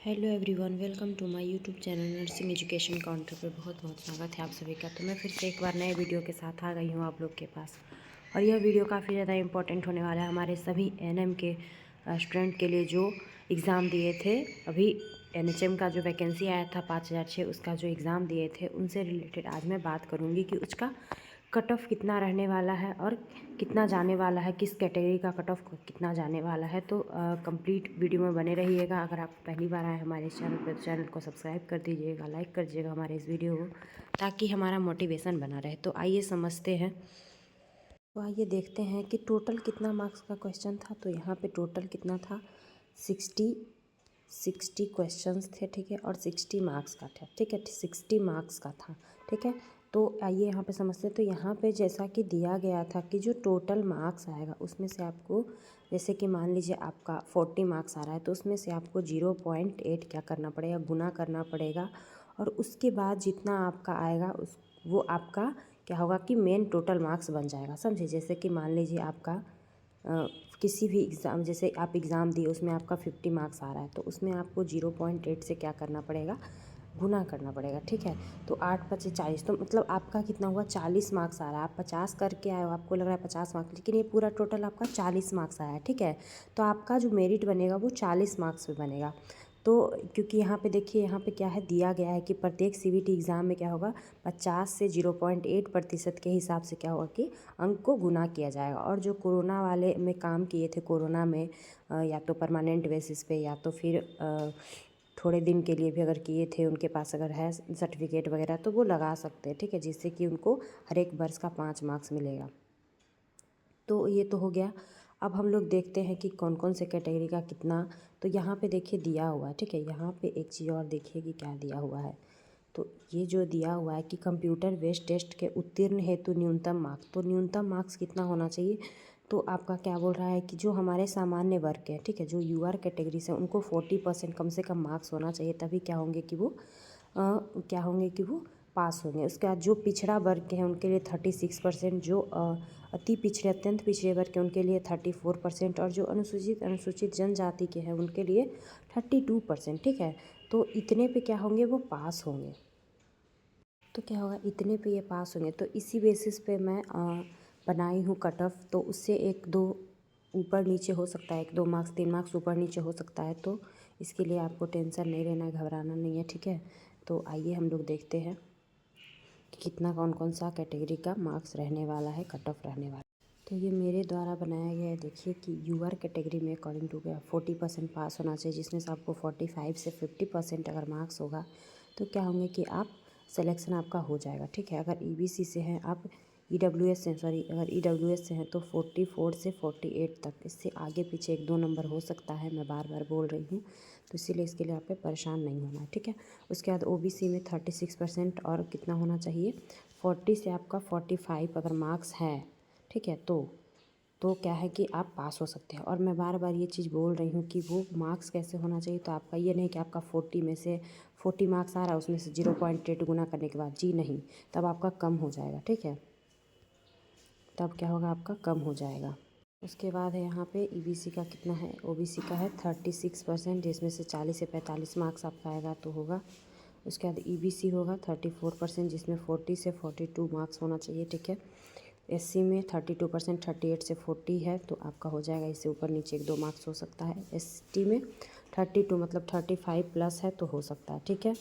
Hello everyone, welcome to my YouTube channel nursing education counter पे बहुत बहुत स्वागत है आप सभी का। तो मैं फिर से एक बार नए वीडियो के साथ आ गई हूँ आप लोग के पास। और यह वीडियो काफ़ी ज़्यादा इंपॉर्टेंट होने वाला है हमारे सभी एनएम के स्टूडेंट के लिए जो एग्ज़ाम दिए थे। अभी एनएचएम का जो वैकेंसी आया था 5006 उसका जो एग्ज़ाम दिए थे उनसे रिलेटेड आज मैं बात करूँगी कि उसका कट ऑफ कितना रहने वाला है और कितना जाने वाला है, किस कैटेगरी का कट ऑफ कितना जाने वाला है। तो कंप्लीट वीडियो में बने रहिएगा। अगर आप पहली बार आए हमारे चैनल पर तो चैनल को सब्सक्राइब कर दीजिएगा, लाइक कर दीजिएगा हमारे इस वीडियो को, ताकि हमारा मोटिवेशन बना रहे। तो आइए समझते हैं। तो आइए देखते हैं कि टोटल कितना मार्क्स का क्वेश्चन था। तो यहाँ पे टोटल कितना था, 60 क्वेश्चंस थे, ठीक है, और 60 मार्क्स का था, ठीक है, 60 मार्क्स का था, ठीक है। तो आइए यहाँ पे समझते हैं। तो यहाँ पे जैसा कि दिया गया था कि जो टोटल मार्क्स आएगा उसमें से आपको, जैसे कि मान लीजिए आपका 40 मार्क्स आ रहा है तो उसमें से आपको 0.8 क्या करना पड़ेगा, गुना करना पड़ेगा। और उसके बाद जितना आपका आएगा वो आपका क्या होगा कि मेन टोटल मार्क्स बन जाएगा, समझे। जैसे कि मान लीजिए आपका किसी भी एग्ज़ाम, जैसे आप एग्ज़ाम दिए उसमें आपका 50 मार्क्स आ रहा है तो उसमें आपको 0.8 से क्या करना पड़ेगा, गुना करना पड़ेगा, ठीक है। तो 8×5 = 40, तो मतलब आपका कितना हुआ, 40 मार्क्स आ रहा है। आप 50 करके आए हो, आपको लग रहा है 50 मार्क्स, लेकिन ये पूरा टोटल आपका 40 मार्क्स आया है, ठीक है। तो आपका जो मेरिट बनेगा वो 40 मार्क्स पे बनेगा। तो क्योंकि यहाँ पे देखिए, यहाँ पे क्या है, दिया गया है कि प्रत्येक सीबीटी एग्ज़ाम में क्या होगा, 50 से 0.8% के हिसाब से क्या होगा कि अंक को गुना किया जाएगा। और जो कोरोना वाले में काम किए थे, कोरोना में या तो परमानेंट बेसिस पे या तो फिर थोड़े दिन के लिए भी अगर किए थे, उनके पास अगर है सर्टिफिकेट वगैरह तो वो लगा सकते हैं, ठीक है, जिससे कि उनको हर एक वर्ष का 5 मार्क्स मिलेगा। तो ये तो हो गया। अब हम लोग देखते हैं कि कौन कौन से कैटेगरी का कितना। तो यहाँ पे देखिए दिया हुआ है, ठीक है। यहाँ पे एक चीज़ और देखिए कि क्या दिया हुआ है। तो ये जो दिया हुआ है कि कंप्यूटर बेस्ड टेस्ट के उत्तीर्ण हेतु न्यूनतम मार्क्स, तो न्यूनतम मार्क्स कितना होना चाहिए। तो आपका क्या बोल रहा है कि जो हमारे सामान्य वर्ग के, ठीक है, जो यूआर कैटेगरी से उनको 40% कम से कम मार्क्स होना चाहिए, तभी क्या होंगे कि वो क्या होंगे कि वो पास होंगे। उसके बाद जो पिछड़ा वर्ग के हैं उनके लिए 36%, जो अति पिछड़े, अत्यंत पिछड़े वर्ग के उनके लिए 34%, और जो अनुसूचित जनजाति के हैं उनके लिए 32%, ठीक है। तो इतने पे क्या होंगे, वो पास होंगे। तो क्या होगा, इतने पे ये पास होंगे। तो इसी बेसिस पे मैं बनाई हूँ कट ऑफ। तो उससे 1-2 ऊपर नीचे हो सकता है, 1-2 मार्क्स 3 मार्क्स ऊपर नीचे हो सकता है। तो इसके लिए आपको टेंशन नहीं लेना है, घबराना नहीं है, ठीक है। तो आइए हम लोग देखते हैं कि कितना कौन कौन सा कैटेगरी का मार्क्स रहने वाला है, कट ऑफ रहने वाला है। तो ये मेरे द्वारा बनाया गया है। देखिए कि यूआर कैटेगरी में अकॉर्डिंग टू क्या 40% पास होना चाहिए, जिसमें से आपको 45 से 50% अगर मार्क्स होगा तो क्या होंगे कि आप सिलेक्शन आपका हो जाएगा, ठीक है। अगर ईबीसी से हैं आप, ईडब्ल्यूएस से, सॉरी, अगर ईडब्ल्यूएस से हैं तो 44 से 48 तक, इससे आगे पीछे 1-2 नंबर हो सकता है, मैं बार बार बोल रही हूँ। तो इसीलिए इसके लिए आप पे परेशान नहीं होना है, ठीक है। उसके बाद ओबीसी में 36% और कितना होना चाहिए, 40 से आपका 45 अगर मार्क्स है, ठीक है। तो क्या है कि आप पास हो सकते हैं। और मैं बार बार ये चीज़ बोल रही हूँ कि वो मार्क्स कैसे होना चाहिए। तो आपका ये नहीं कि आपका 40 में से 40 मार्क्स आ रहा है उसमें से 0.8 गुना करने के बाद, जी नहीं, तब आपका कम हो जाएगा, ठीक है। तब क्या होगा, आपका कम हो जाएगा। उसके बाद है यहाँ पे ईबीसी का कितना है, ओबीसी का है 36%, जिसमें से 40 से 45 मार्क्स आपका आएगा तो होगा। उसके बाद ईबीसी होगा 34%, जिसमें 40 से 42 मार्क्स होना चाहिए, ठीक है। एससी में 32%, 38 से 40 है तो आपका हो जाएगा। इससे ऊपर नीचे 1-2 मार्क्स हो सकता है। एसटी में 32 मतलब 35 प्लस है तो हो सकता है, ठीक है।